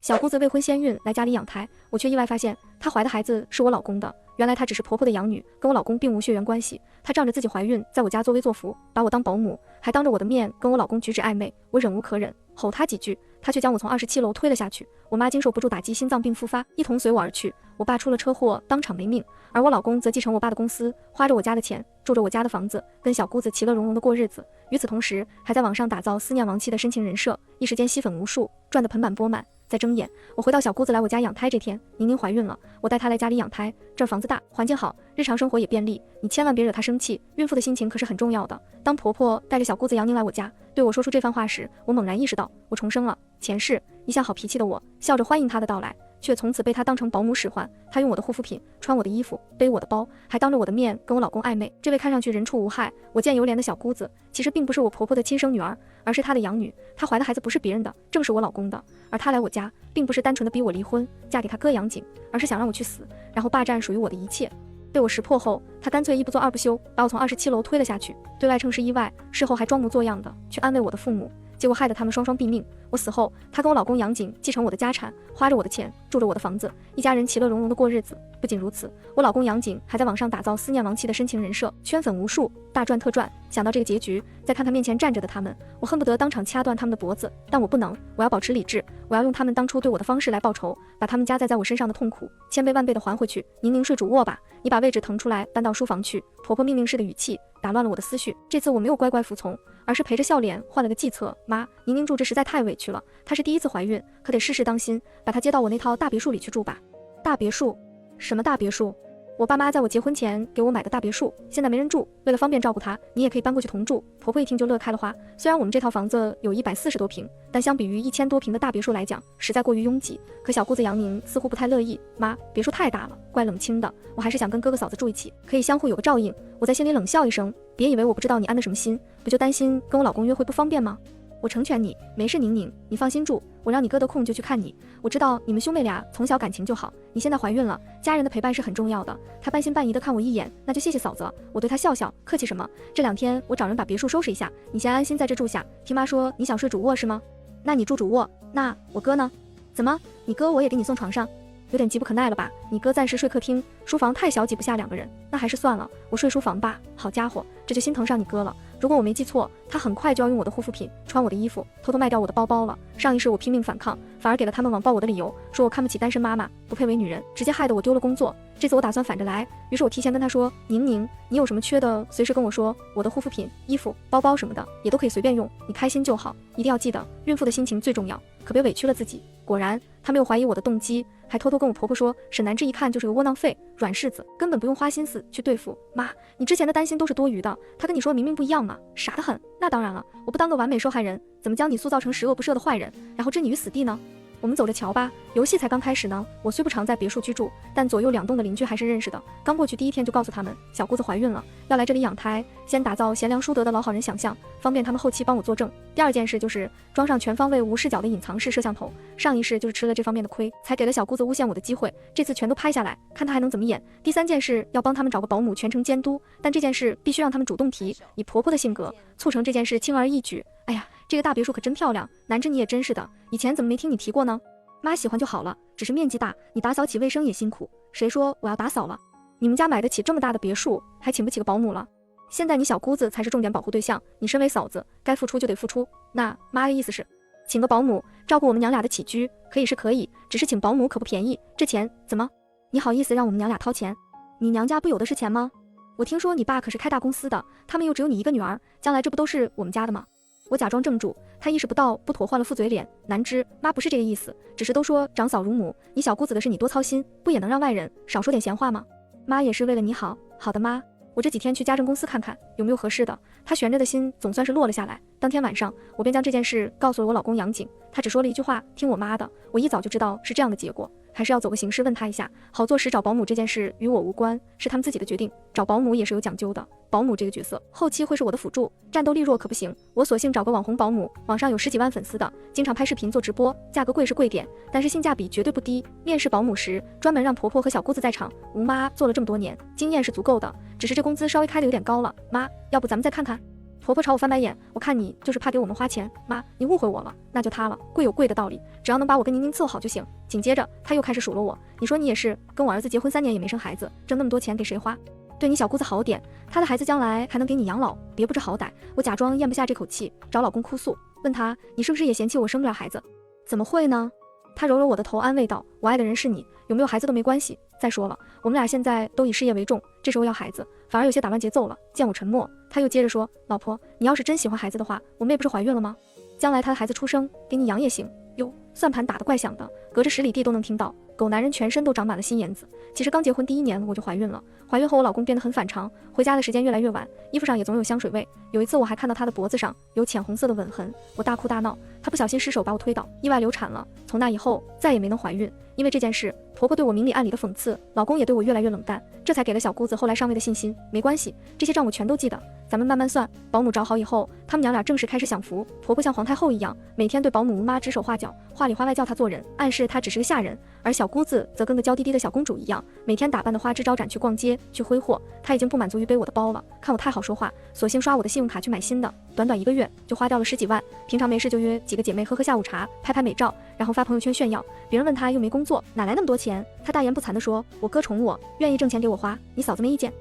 小姑子未婚先孕来家里养胎，我却意外发现她怀的孩子是我老公的。原来她只是婆婆的养女，跟我老公并无血缘关系。她仗着自己怀孕，在我家作威作福，把我当保姆，还当着我的面跟我老公举止暧昧。我忍无可忍，吼她几句，她却将我从27楼推了下去。我妈经受不住打击，心脏病复发，一同随我而去。我爸出了车祸，当场没命，而我老公则继承我爸的公司，花着我家的钱，住着我家的房子，跟小姑子其乐融融的过日子。与此同时，还在网上打造思念亡妻的深情人设，一时间吸粉无数，赚得盆满钵满。在睁眼，我回到小姑子来我家养胎这天，宁宁怀孕了，我带她来家里养胎。这儿房子大，环境好，日常生活也便利，你千万别惹她生气。孕妇的心情可是很重要的。当婆婆带着小姑子杨宁来我家，对我说出这番话时，我猛然意识到，我重生了。前世，一向好脾气的我，笑着欢迎她的到来，却从此被她当成保姆使唤。她用我的护肤品，穿我的衣服，背我的包，还当着我的面跟我老公暧昧。这位看上去人畜无害、我见犹怜的小姑子，其实并不是我婆婆的亲生女儿，而是她的养女。她怀的孩子不是别人的，正是我老公的。而她来我家，并不是单纯的逼我离婚，嫁给他哥养紧，而是想让我去死，然后霸占属于我的一切。被我识破后，她干脆一不做二不休，把我从27楼推了下去，对外称是意外，事后还装模作样的去安慰我的父母，结果害得他们双双毙命。我死后，她跟我老公杨景继承我的家产，花着我的钱，住着我的房子，一家人其乐融融的过日子。不仅如此，我老公杨景还在网上打造思念亡妻的深情人设，圈粉无数，大赚特赚。想到这个结局，再看看面前站着的他们，我恨不得当场掐断他们的脖子，但我不能，我要保持理智，我要用他们当初对我的方式来报仇，把他们加在我身上的痛苦千倍万倍的还回去。宁宁睡主卧吧，你把位置腾出来，搬到书房去。婆婆命令式的语气打乱了我的思绪，这次我没有乖乖服从，而是陪着笑脸换了个计策。妈，宁宁住这实在太委屈了，她是第一次怀孕，可得事事当心，把她接到我那套大别墅里去住吧。大别墅？什么大别墅？我爸妈在我结婚前给我买的大别墅，现在没人住，为了方便照顾她，你也可以搬过去同住。婆婆一听就乐开了花。虽然我们这套房子有140多平，但相比于1000多平的大别墅来讲，实在过于拥挤。可小姑子杨宁似乎不太乐意。妈，别墅太大了，怪冷清的，我还是想跟哥哥嫂子住一起，可以相互有个照应。我在心里冷笑一声，别以为我不知道你安的什么心，不就担心跟我老公约会不方便吗？我成全你，没事宁宁，你放心住，我让你哥得空就去看你。我知道你们兄妹俩从小感情就好，你现在怀孕了，家人的陪伴是很重要的。他半信半疑的看我一眼，那就谢谢嫂子。我对他笑笑，客气什么？这2天我找人把别墅收拾一下，你先安心在这住下。听妈说你想睡主卧是吗？那你住主卧，那我哥呢？怎么，你哥我也给你送床上？有点急不可耐了吧？你哥暂时睡客厅，书房太小挤不下2个人，那还是算了，我睡书房吧。好家伙，这就心疼上你哥了。如果我没记错，他很快就要用我的护肤品，穿我的衣服，偷偷卖掉我的包包了。上一世我拼命反抗，反而给了他们网暴我的理由，说我看不起单身妈妈，不配为女人，直接害得我丢了工作。这次我打算反着来，于是我提前跟他说，宁宁，你有什么缺的随时跟我说，我的护肤品、衣服、包包什么的也都可以随便用，你开心就好。一定要记得，孕妇的心情最重要，可别委屈了自己。果然，他没有怀疑我的动机，还偷偷跟我婆婆说，沈南芝一看就是个窝囊废、软柿子，根本不用花心思去对付。妈，你之前的担心都是多余的，他跟你说的明明不一样嘛，傻得很。那当然了，我不当个完美受害人，怎么将你塑造成十恶不赦的坏人，然后置你于死地呢？我们走着瞧吧，游戏才刚开始呢。我虽不常在别墅居住，但左右2栋的邻居还是认识的。刚过去第1天就告诉他们，小姑子怀孕了，要来这里养胎，先打造贤良淑德的老好人想象，方便他们后期帮我作证。第2件事就是装上全方位无视角的隐藏式摄像头，上一世就是吃了这方面的亏，才给了小姑子诬陷我的机会，这次全都拍下来，看他还能怎么演。第3件事要帮他们找个保姆全程监督，但这件事必须让他们主动提，以婆婆的性格促成这件事轻而易举。哎呀，这个大别墅可真漂亮，南芝你也真是的，以前怎么没听你提过呢？妈喜欢就好了，只是面积大，你打扫起卫生也辛苦。谁说我要打扫了？你们家买得起这么大的别墅，还请不起个保姆了？现在你小姑子才是重点保护对象，你身为嫂子，该付出就得付出。那妈的意思是，请个保姆照顾我们娘俩的起居，可以是可以，只是请保姆可不便宜，这钱怎么？你好意思让我们娘俩掏钱？你娘家不有的是钱吗？我听说你爸可是开大公司的，他们又只有你一个女儿，将来这不都是我们家的吗？我假装怔住，他意识不到不妥，换了副嘴脸。南芝，妈不是这个意思，只是都说长嫂如母，你小姑子的事你多操心，不也能让外人少说点闲话吗？妈也是为了你好。好的妈，我这几天去家政公司看看有没有合适的。他悬着的心总算是落了下来。当天晚上，我便将这件事告诉了我老公杨景，他只说了一句话，听我妈的。我一早就知道是这样的结果，还是要走个形式问他一下，好做实找保姆这件事与我无关，是他们自己的决定。找保姆也是有讲究的，保姆这个角色后期会是我的辅助，战斗力弱可不行。我索性找个网红保姆，网上有10几万粉丝的，经常拍视频做直播，价格贵是贵点，但是性价比绝对不低。面试保姆时，专门让婆婆和小姑子在场，吴妈做了这么多年，经验是足够的，只是这工资稍微开的有点高了。妈，要不咱们再看看？婆婆朝我翻白眼，我看你就是怕给我们花钱，妈，你误会我了，那就她了，贵有贵的道理，只要能把我跟宁宁伺候好就行。紧接着她又开始数落我，你说你也是，跟我儿子结婚3年也没生孩子，挣那么多钱给谁花？对你小姑子好点，她的孩子将来还能给你养老，别不知好歹。我假装咽不下这口气，找老公哭诉，问他你是不是也嫌弃我生不了孩子？怎么会呢？他揉揉我的头，安慰道，我爱的人是你，有没有孩子都没关系。再说了，我们俩现在都以事业为重，这时候要孩子反而有些打乱节奏了。见我沉默，他又接着说，老婆，你要是真喜欢孩子的话，我妹不是怀孕了吗？将来他的孩子出生给你养也行。哟，算盘打得怪响的，隔着10里地都能听到。狗男人全身都长满了心眼子。其实刚结婚第1年我就怀孕了，怀孕后我老公变得很反常，回家的时间越来越晚，衣服上也总有香水味。有一次我还看到他的脖子上有浅红色的吻痕，我大哭大闹，他不小心失手把我推倒，意外流产了。从那以后再也没能怀孕。因为这件事，婆婆对我明里暗里的讽刺，老公也对我越来越冷淡，这才给了小姑子后来上位的信心。没关系，这些账我全都记得，咱们慢慢算。保姆找好以后，他们娘俩正式开始享福。婆婆像皇太后一样，每天对保姆吴妈指手画脚，话里话外叫她做人，暗示她只是个下人。而小姑子则跟个娇滴滴的小公主一样，每天打扮得花枝招展去逛街去挥霍。她已经不满足于背我的包了，看我太好说话，索性刷我的信用卡去买新的，短短1个月就花掉了10几万。平常没事就约几个姐妹喝喝下午茶，拍拍美照，然后发朋友圈炫耀。别人问她又没工作，哪来那么多钱？她大言不惭地说，我哥宠我，愿意挣钱给我花，你嫂子没意见？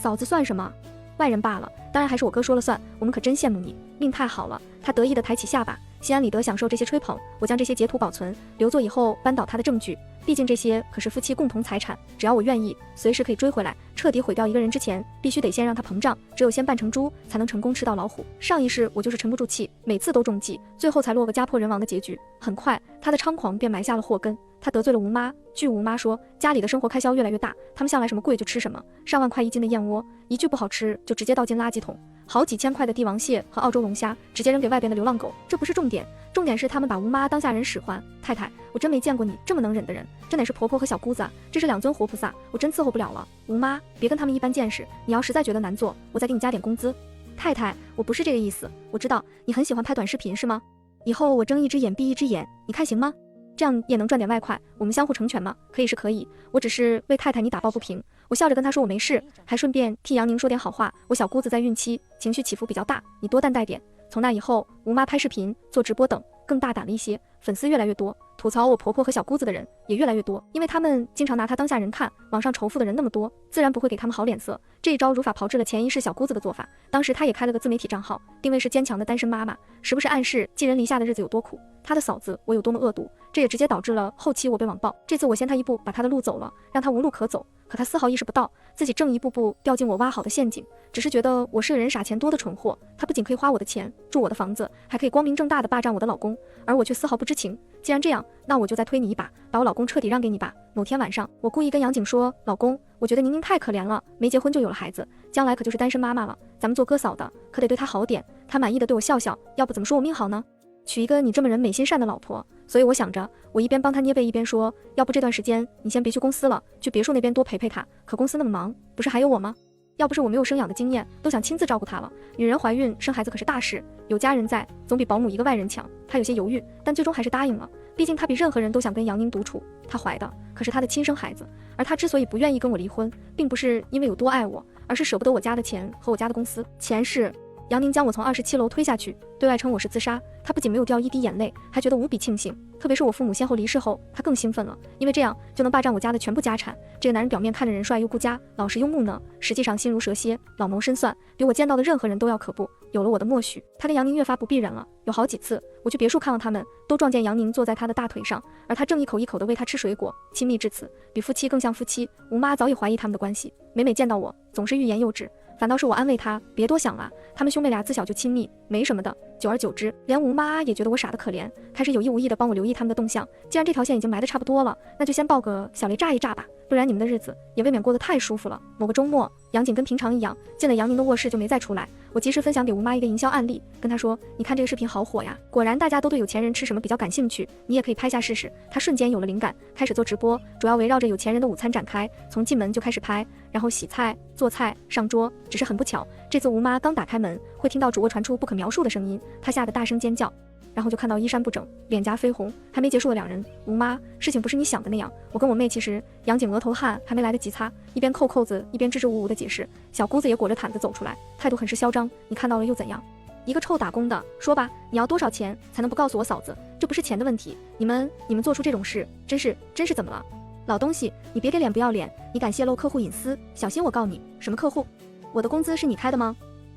嫂子算什么？外人罢了，当然还是我哥说了算，我们可真羡慕你，命太好了。他得意地抬起下巴，心安理得享受这些吹捧。我将这些截图保存，留作以后扳倒他的证据。毕竟这些可是夫妻共同财产，只要我愿意，随时可以追回来。彻底毁掉一个人之前，必须得先让他膨胀，只有先扮成猪，才能成功吃到老虎。上一世我就是沉不住气，每次都中计，最后才落个家破人亡的结局。很快，他的猖狂便埋下了祸根。他得罪了吴妈，据吴妈说，家里的生活开销越来越大，他们向来什么贵就吃什么，上万块1斤的燕窝，一句不好吃就直接倒进垃圾桶。好几千块的帝王蟹和澳洲龙虾直接扔给外边的流浪狗，这不是重点，重点是他们把吴妈当下人使唤。太太，我真没见过你这么能忍的人，这哪是婆婆和小姑子啊，这是2尊活菩萨，我真伺候不了了。吴妈，别跟他们一般见识，你要实在觉得难做，我再给你加点工资。太太，我不是这个意思，我知道你很喜欢拍短视频是吗？以后我睁一只眼闭一只眼，你看行吗？这样也能赚点外快，我们相互成全嘛。可以是可以，我只是为太太你打抱不平。我笑着跟她说我没事，还顺便替杨宁说点好话。我小姑子在孕期，情绪起伏比较大，你多担待点。从那以后，吴妈拍视频、做直播等更大胆了一些，粉丝越来越多，吐槽我婆婆和小姑子的人也越来越多，因为他们经常拿她当下人看，网上仇富的人那么多，自然不会给他们好脸色。这一招如法炮制了前一世小姑子的做法。当时她也开了个自媒体账号，定位是坚强的单身妈妈，时不时暗示寄人篱下的日子有多苦，她的嫂子我有多么恶毒。这也直接导致了后期我被网暴。这次我先她一步把她的路走了，让她无路可走，可她丝毫意识不到自己正一步步掉进我挖好的陷阱，只是觉得我是个人傻钱多的蠢货。她不仅可以花我的钱，住我的房子，还可以光明正大的霸占我的老公，而我却丝毫不知情。既然这样，那我就再推你一把，把我老公彻底让给你吧。某天晚上，我故意跟杨景说，老公，我觉得宁宁太可怜了，没结婚就有了孩子，将来可就是单身妈妈了，咱们做哥嫂的可得对她好点，她满意的对我笑笑，要不怎么说我命好呢？娶一个你这么人美心善的老婆。所以我想着，我一边帮她捏背，一边说，要不这段时间你先别去公司了，去别墅那边多陪陪她，可公司那么忙，不是还有我吗？要不是我没有生养的经验，都想亲自照顾她了。女人怀孕生孩子可是大事，有家人在，总比保姆一个外人强。她有些犹豫，但最终还是答应了。毕竟她比任何人都想跟杨宁独处，她怀的可是她的亲生孩子。而她之所以不愿意跟我离婚，并不是因为有多爱我，而是舍不得我家的钱和我家的公司。钱是杨宁将我从27楼推下去，对外称我是自杀。他不仅没有掉一滴眼泪，还觉得无比庆幸。特别是我父母先后离世后，他更兴奋了，因为这样就能霸占我家的全部家产。这个男人表面看着人帅又顾家，老实又木讷，实际上心如蛇蝎，老谋深算，比我见到的任何人都要可怖。有了我的默许，他跟杨宁越发不避忍了。有好几次我去别墅看望他们，都撞见杨宁坐在他的大腿上，而他正一口一口地喂他吃水果，亲密至此，比夫妻更像夫妻。吴妈早已怀疑他们的关系，每每见到我总是欲言又止，反倒是我安慰他，别多想了，他们兄妹俩自小就亲密，没什么的。久而久之，连吴妈也觉得我傻得可怜，开始有意无意地帮我留意他们的动向。既然这条线已经埋得差不多了，那就先爆个小雷炸一炸吧，不然你们的日子也未免过得太舒服了。某个周末，杨景跟平常一样进了杨宁的卧室就没再出来。我及时分享给吴妈一个营销案例，跟她说，你看这个视频好火呀，果然大家都对有钱人吃什么比较感兴趣，你也可以拍下试试。她瞬间有了灵感，开始做直播，主要围绕着有钱人的午餐展开，从进门就开始拍，然后洗菜做菜上桌。只是很不巧，这次吴妈刚打开门，会听到主卧传出不可描述的声音，她吓得大声尖叫。然后就看到衣衫不整，脸颊绯红，还没结束的两人。吴妈，事情不是你想的那样，我跟我妹其实……杨景额头汗还没来得及擦，一边扣扣子一边支支吾吾的解释。小姑子也裹着毯子走出来，态度很是嚣张。你看到了又怎样？一个臭打工的，说吧，你要多少钱才能不告诉我嫂子？这不是钱的问题，你们做出这种事，真是怎么了？老东西，你别给脸不要脸，你敢泄露客户隐私，小心我告你！什么客户？我的工资是你开的吗？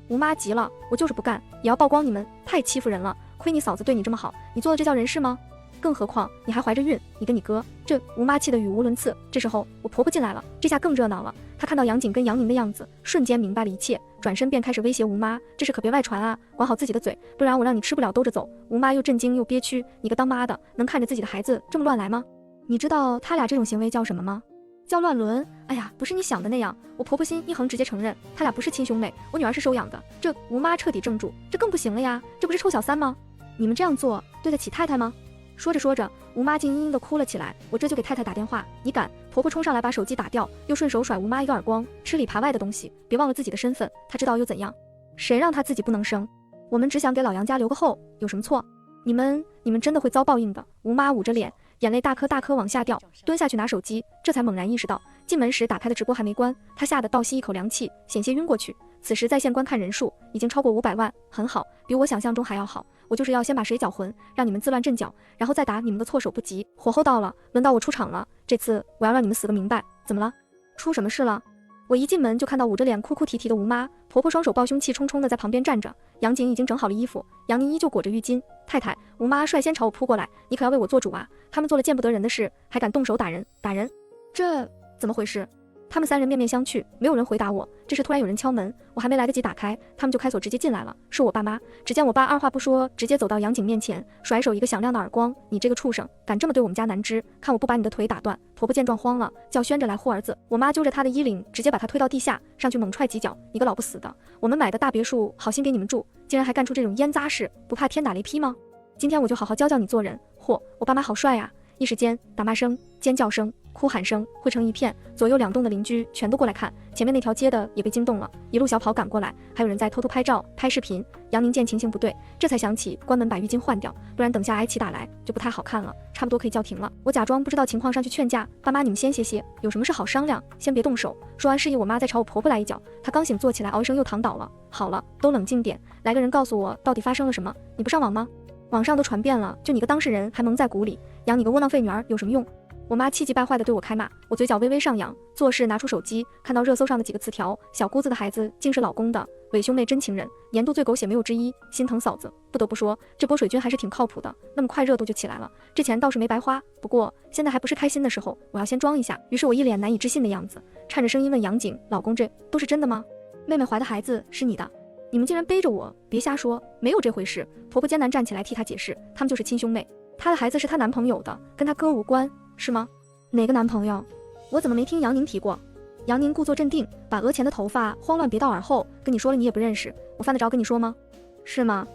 吴妈急了，我就是不干，也要曝光你们，太欺负人了！亏你嫂子对你这么好，你做的这叫人事吗？更何况你还怀着孕，你跟你哥，这吴妈气得语无伦次。这时候我婆婆进来了，这下更热闹了。她看到杨景跟杨宁的样子，瞬间明白了一切，转身便开始威胁吴妈，这事可别外传啊，管好自己的嘴，不然我让你吃不了兜着走。吴妈又震惊又憋屈，你个当妈的能看着自己的孩子这么乱来吗？你知道他俩这种行为叫什么吗？叫乱伦。哎呀，不是你想的那样。我婆婆心一横，直接承认他俩不是亲兄妹，我女儿是收养的。这吴妈彻底怔住，这更不行了呀，这不是臭小三吗？你们这样做对得起太太吗？说着说着，吴妈竟嘤嘤地哭了起来。我这就给太太打电话，你敢？婆婆冲上来把手机打掉，又顺手甩吴妈一个耳光，吃里扒外的东西，别忘了自己的身份，她知道又怎样？谁让她自己不能生？我们只想给老杨家留个后，有什么错？你们真的会遭报应的。吴妈捂着脸，眼泪大颗大颗往下掉，蹲下去拿手机，这才猛然意识到进门时打开的直播还没关，她吓得倒吸一口凉气，险些晕过去。此时在线观看人数已经超过500万，很好，比我想象中还要好。我就是要先把水搅浑，让你们自乱阵脚，然后再打你们个措手不及。火候到了，轮到我出场了，这次我要让你们死个明白。怎么了？出什么事了？我一进门就看到捂着脸哭哭啼啼的吴妈，婆婆双手抱胸，气冲冲的在旁边站着。杨景已经整好了衣服，杨宁依旧裹着浴巾。太太，吴妈率先朝我扑过来，你可要为我做主啊！他们做了见不得人的事，还敢动手打人！这怎么回事？他们三人面面相觑，没有人回答我。这时突然有人敲门，我还没来得及打开，他们就开锁直接进来了，是我爸妈。只见我爸二话不说，直接走到杨景面前，甩手一个响亮的耳光，你这个畜生，敢这么对我们家南枝，看我不把你的腿打断！婆婆见状慌了，叫宣着来护儿子。我妈揪着她的衣领，直接把她推到地下，上去猛踹几脚，你个老不死的，我们买的大别墅，好心给你们住，竟然还干出这种烟渣事，不怕天打雷劈吗？今天我就好好教教你做人。嚯，我爸妈好帅啊！一时间，打骂声、尖叫声、哭喊声汇成一片，左右两栋的邻居全都过来看，前面那条街的也被惊动了，一路小跑赶过来，还有人在偷偷拍照、拍视频。杨宁见情形不对，这才想起关门把浴巾换掉，不然等下挨起打来就不太好看了，差不多可以叫停了。我假装不知道情况上去劝架，爸妈你们先歇歇，有什么事好商量，先别动手。说完示意我妈再朝我婆婆来一脚，她刚醒坐起来，嗷一声又躺倒了。好了，都冷静点，来个人告诉我到底发生了什么？你不上网吗？网上都传遍了，就你个当事人还蒙在鼓里，养你个窝囊废女儿有什么用？我妈气急败坏地对我开骂，我嘴角微微上扬，做事拿出手机，看到热搜上的几个词条，小姑子的孩子竟是老公的，伪兄妹真情人，年度最狗血没有之一，心疼嫂子。不得不说，这波水军还是挺靠谱的，那么快热度就起来了，这钱倒是没白花。不过现在还不是开心的时候，我要先装一下。于是我一脸难以置信的样子，颤着声音问杨景，老公，这都是真的吗？妹妹怀的孩子是你的？你们竟然背着我，别瞎说，没有这回事。婆婆艰难站起来替她解释，他们就是亲兄妹，她的孩子是她男朋友的，跟她哥无关，是吗？哪个男朋友？我怎么没听杨宁提过？杨宁故作镇定，把额前的头发慌乱别到耳后，跟你说了你也不认识，我犯得着跟你说吗？是吗？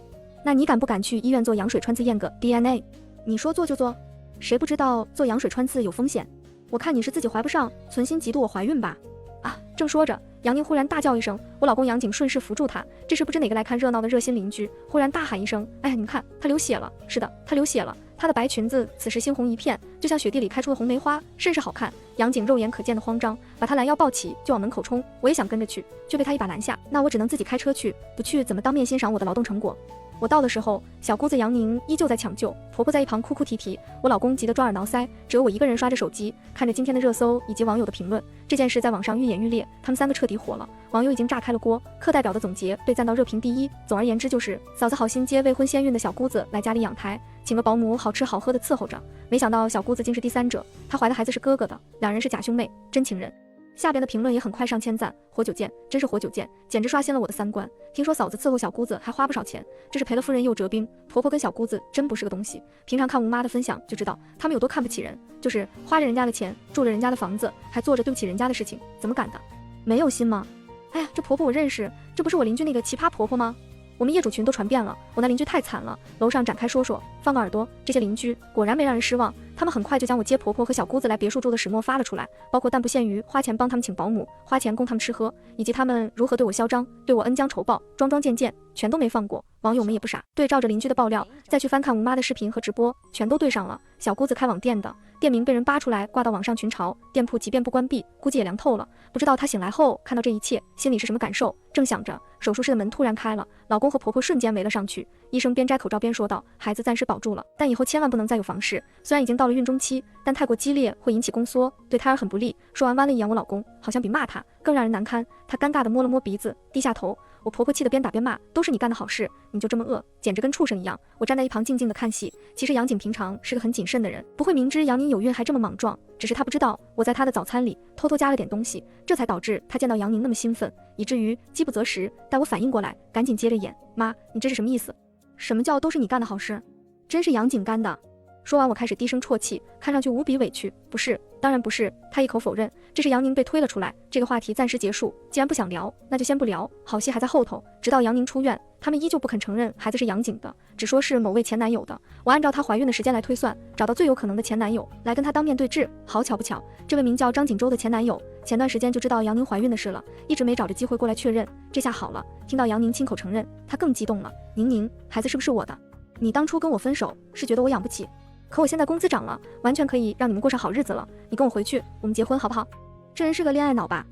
那你敢不敢去医院做羊水穿刺验个 DNA？ 你说做就做，谁不知道做羊水穿刺有风险？我看你是自己怀不上，存心嫉妒我怀孕吧？啊，正说着，杨宁忽然大叫一声，我老公杨景顺势扶住她。这时不知哪个来看热闹的热心邻居忽然大喊一声，哎呀，你们看，她流血了！是的，她流血了。她的白裙子此时猩红一片，就像雪地里开出的红梅花，甚是好看。杨景肉眼可见的慌张，把她拦腰抱起就往门口冲。我也想跟着去，却被她一把拦下。那我只能自己开车去，不去怎么当面欣赏我的劳动成果？我到的时候，小姑子杨宁依旧在抢救，婆婆在一旁哭哭啼啼，我老公急得抓耳挠腮，只有我一个人刷着手机，看着今天的热搜以及网友的评论。这件事在网上愈演愈烈，他们三个彻底火了，网友已经炸开了锅，课代表的总结被赞到热评第一。总而言之，就是嫂子好心接未婚先孕的小姑子来家里养胎，请个保姆好吃好喝的伺候着，没想到小姑子竟是第三者，她怀的孩子是哥哥的，两人是假兄妹，真情人。下边的评论也很快上千赞，活久见，真是活久见，简直刷新了我的三观。听说嫂子伺候小姑子还花不少钱，这是赔了夫人又折兵。婆婆跟小姑子真不是个东西，平常看吴妈的分享就知道他们有多看不起人，就是花着人家的钱，住着人家的房子，还做着对不起人家的事情，怎么敢的？没有心吗？哎呀，这婆婆我认识，这不是我邻居那个奇葩婆婆吗？我们业主群都传遍了，我那邻居太惨了，楼上展开说说，放个耳朵。这些邻居果然没让人失望，他们很快就将我接婆婆和小姑子来别墅住的始末发了出来，包括但不限于花钱帮他们请保姆，花钱供他们吃喝，以及他们如何对我嚣张，对我恩将仇报，桩桩件件全都没放过。网友们也不傻，对照着邻居的爆料，再去翻看吴妈的视频和直播，全都对上了。小姑子开网店的，店名被人扒出来挂到网上群嘲，店铺即便不关闭，估计也凉透了。不知道她醒来后看到这一切，心里是什么感受？正想着，手术室的门突然开了，老公和婆婆瞬间围了上去。医生边摘口罩边说道：“孩子暂时保住了，但以后千万不能再有房事。虽然已经到了孕中期，但太过激烈会引起宫缩，对胎儿很不利。”说完弯了一眼我老公，好像比骂他更让人难堪。他尴尬地摸了摸鼻子，低下头。我婆婆气得边打边骂：“都是你干的好事，你就这么恶，简直跟畜生一样。”我站在一旁静静地看戏。其实杨景平常是个很谨慎的人，不会明知杨宁有孕还这么莽撞，只是他不知道我在他的早餐里偷偷加了点东西，这才导致他见到杨宁那么兴奋，以至于饥不择食。待我反应过来，赶紧接着演：“妈，你这是什么意思？什么叫都是你干的好事？真是杨景干的。”说完我开始低声啜泣，看上去无比委屈。不是，当然不是，他一口否认。这是杨宁被推了出来，这个话题暂时结束。既然不想聊，那就先不聊，好戏还在后头。直到杨宁出院，他们依旧不肯承认孩子是杨景的，只说是某位前男友的。我按照她怀孕的时间来推算，找到最有可能的前男友来跟她当面对质。好巧不巧，这位名叫张锦州的前男友前段时间就知道杨宁怀孕的事了，一直没找着机会过来确认。这下好了，听到杨宁亲口承认，他更激动了。宁，孩子是不是我的？你当初跟我分手是觉得我养不起，可我现在工资涨了，完全可以让你们过上好日子了。你跟我回去，我们结婚好不好？这人是个恋爱脑吧？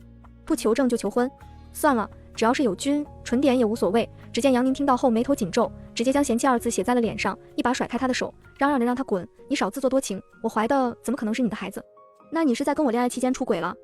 不求证就求婚？算了，只要是有菌，纯点也无所谓。只见杨宁听到后眉头紧皱，直接将嫌弃二字写在了脸上，一把甩开他的手，嚷嚷着让他滚，你少自作多情，我怀的怎么可能是你的孩子？那你是在跟我恋爱期间出轨了？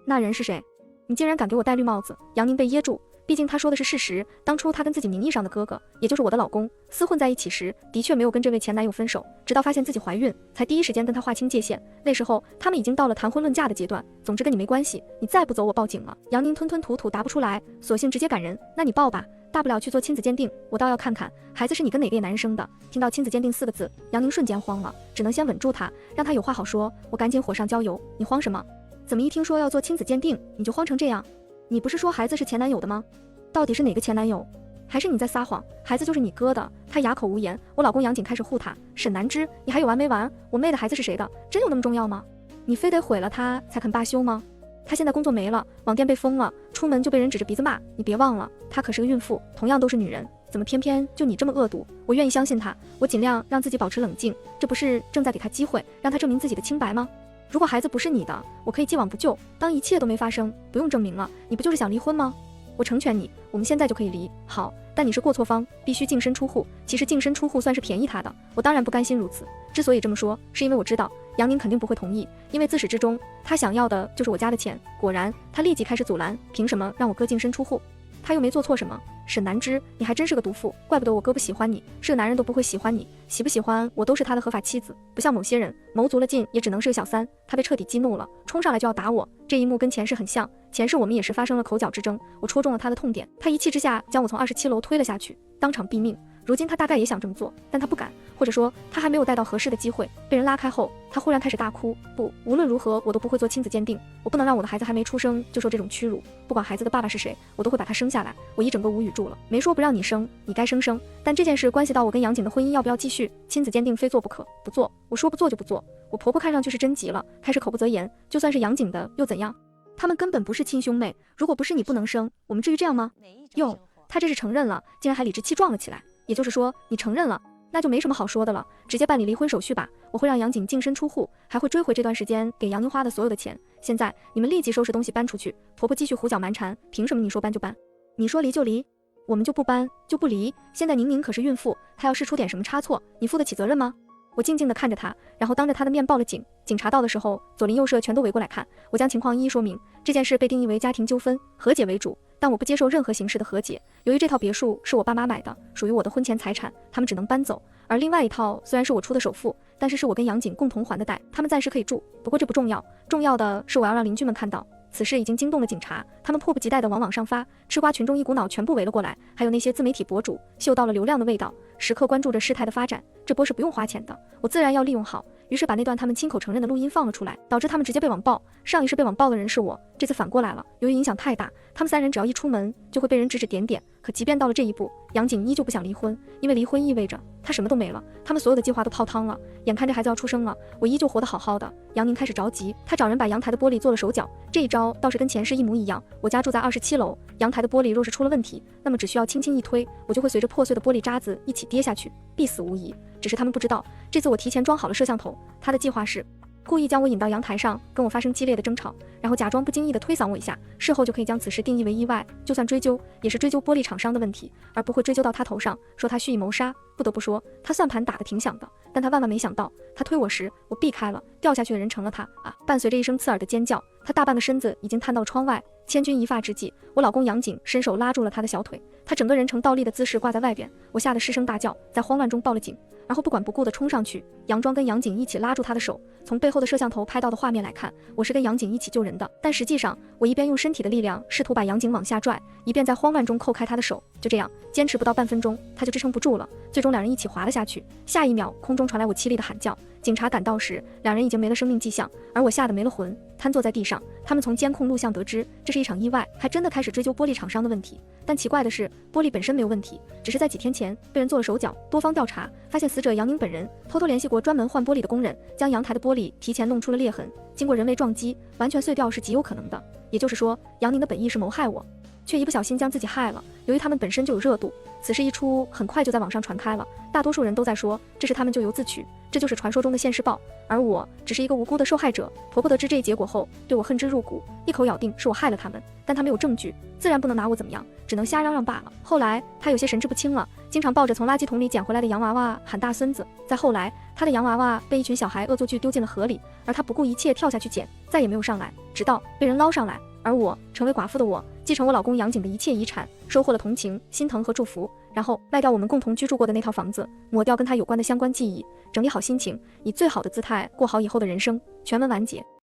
那人是谁？你竟然敢给我戴绿帽子！杨宁被噎住。毕竟他说的是事实，当初他跟自己名义上的哥哥，也就是我的老公，厮混在一起时，的确没有跟这位前男友分手，直到发现自己怀孕，才第一时间跟他划清界限。那时候他们已经到了谈婚论嫁的阶段。总之跟你没关系，你再不走我报警了。杨宁吞吞吐吐答不出来，索性直接赶人。那你报吧，大不了去做亲子鉴定，我倒要看看孩子是你跟哪个野男人生的。听到亲子鉴定4个字，杨宁瞬间慌了，只能先稳住他，让他有话好说。我赶紧火上浇油，你慌什么？怎么一听说要做亲子鉴定，你就慌成这样？你不是说孩子是前男友的吗？到底是哪个前男友？还是你在撒谎？孩子就是你哥的。他哑口无言。我老公杨景开始护他。沈南芝，你还有完没完？我妹的孩子是谁的？真有那么重要吗？你非得毁了他才肯罢休吗？他现在工作没了，网店被封了，出门就被人指着鼻子骂。你别忘了，她可是个孕妇，同样都是女人，怎么偏偏就你这么恶毒？我愿意相信他，我尽量让自己保持冷静，这不是正在给他机会，让他证明自己的清白吗？如果孩子不是你的，我可以既往不咎，当一切都没发生，不用证明了。你不就是想离婚吗？我成全你，我们现在就可以离。好，但你是过错方，必须净身出户。其实净身出户算是便宜他的，我当然不甘心如此。之所以这么说，是因为我知道杨宁肯定不会同意，因为自始至终他想要的就是我家的钱。果然，他立即开始阻拦，凭什么让我哥净身出户？他又没做错什么。沈南芝，你还真是个毒妇，怪不得我哥不喜欢你，是个男人都不会喜欢你，喜不喜欢我都是他的合法妻子，不像某些人谋足了劲也只能是个小三。他被彻底激怒了，冲上来就要打我。这一幕跟前世很像，前世我们也是发生了口角之争，我戳中了他的痛点，他一气之下将我从27楼推了下去，当场毙命。如今他大概也想这么做，但他不敢，或者说他还没有待到合适的机会。被人拉开后，他忽然开始大哭。不，无论如何我都不会做亲子鉴定，我不能让我的孩子还没出生就受这种屈辱。不管孩子的爸爸是谁，我都会把他生下来。我一整个无语住了，没说不让你生，你该生，但这件事关系到我跟杨景的婚姻要不要继续，亲子鉴定非做不可。不做，我说不做就不做。我婆婆看上去是真急了，开始口不择言。就算是杨景的又怎样？他们根本不是亲兄妹，如果不是你不能生，我们至于这样吗？哟，他这是承认了，竟然还理直气壮了起来。也就是说你承认了，那就没什么好说的了，直接办理离婚手续吧。我会让杨景净身出户，还会追回这段时间给杨宁花的所有的钱。现在你们立即收拾东西搬出去。婆婆继续胡搅蛮缠，凭什么你说搬就搬？你说离就离，我们就不搬就不离。现在宁可是孕妇，她要是出点什么差错，你负得起责任吗？我静静地看着她，然后当着她的面报了警。警察到的时候，左邻右舍全都围过来看。我将情况一一说明，这件事被定义为家庭纠纷，和解为主，但我不接受任何形式的和解。由于这套别墅是我爸妈买的，属于我的婚前财产，他们只能搬走。而另外一套虽然是我出的首付，但是我跟杨景共同还的贷，他们暂时可以住。不过这不重要，重要的是我要让邻居们看到，此事已经惊动了警察，他们迫不及待地往网上发，吃瓜群众一股脑全部围了过来，还有那些自媒体博主嗅到了流量的味道，时刻关注着事态的发展，这波是不用花钱的，我自然要利用好。于是把那段他们亲口承认的录音放了出来，导致他们直接被网暴。上一世被网暴的人是我，这次反过来了。由于影响太大，他们3人只要一出门就会被人指指点点。可即便到了这一步，杨景依旧不想离婚，因为离婚意味着他什么都没了，他们所有的计划都泡汤了。眼看这孩子要出生了，我依旧活得好好的。杨宁开始着急，他找人把阳台的玻璃做了手脚，这一招倒是跟前世一模一样。我家住在27楼，阳台的玻璃若是出了问题，那么只需要轻轻一推，我就会随着破碎的玻璃渣子一起跌下去，必死无疑。只是他们不知道，这次我提前装好了摄像头，他的计划是故意将我引到阳台上，跟我发生激烈的争吵，然后假装不经意地推搡我一下，事后就可以将此事定义为意外。就算追究，也是追究玻璃厂商的问题，而不会追究到他头上，说他蓄意谋杀。不得不说，他算盘打得挺响的，但他万万没想到，他推我时，我避开了，掉下去的人成了他啊！伴随着一声刺耳的尖叫，他大半个身子已经探到了窗外。千钧一发之际，我老公杨景伸手拉住了他的小腿，他整个人呈倒立的姿势挂在外边，我吓得失声大叫，在慌乱中报了警，然后不管不顾地冲上去。杨庄跟杨景一起拉住他的手，从背后的摄像头拍到的画面来看，我是跟杨景一起救人的，但实际上我一边用身体的力量试图把杨景往下拽，一边在慌乱中扣开他的手。就这样坚持不到半分钟，他就支撑不住了，最终2人一起滑了下去。下一秒，空中传来我凄厉的喊叫，警察赶到时，2人已经没了生命迹象，而我吓得没了魂，瘫坐在地上。他们从监控录像得知这是一场意外，还真的开始追究玻璃厂商的问题。但奇怪的是，玻璃本身没有问题，只是在几天前被人做了手脚。多方调查发现，死者杨宁本人偷偷联系过专门换玻璃的工人，将阳台的玻璃提前弄出了裂痕，经过人为撞击，完全碎掉是极有可能的。也就是说，杨宁的本意是谋害我，却一不小心将自己害了。由于他们本身就有热度，此事一出，很快就在网上传开了。大多数人都在说这是他们咎由自取，这就是传说中的现世报。而我只是一个无辜的受害者。婆婆得知这一结果后，对我恨之入骨，一口咬定是我害了他们。但她没有证据，自然不能拿我怎么样，只能瞎嚷嚷罢了。后来她有些神志不清了，经常抱着从垃圾桶里捡回来的洋娃娃喊大孙子。再后来，她的洋娃娃被一群小孩恶作剧丢进了河里，而她不顾一切跳下去捡，再也没有上来，直到被人捞上来。而我成为寡妇的我，继承我老公杨景的一切遗产，收获了同情、心疼和祝福，然后卖掉我们共同居住过的那套房子，抹掉跟他有关的相关记忆，整理好心情，以最好的姿态过好以后的人生。全文完结。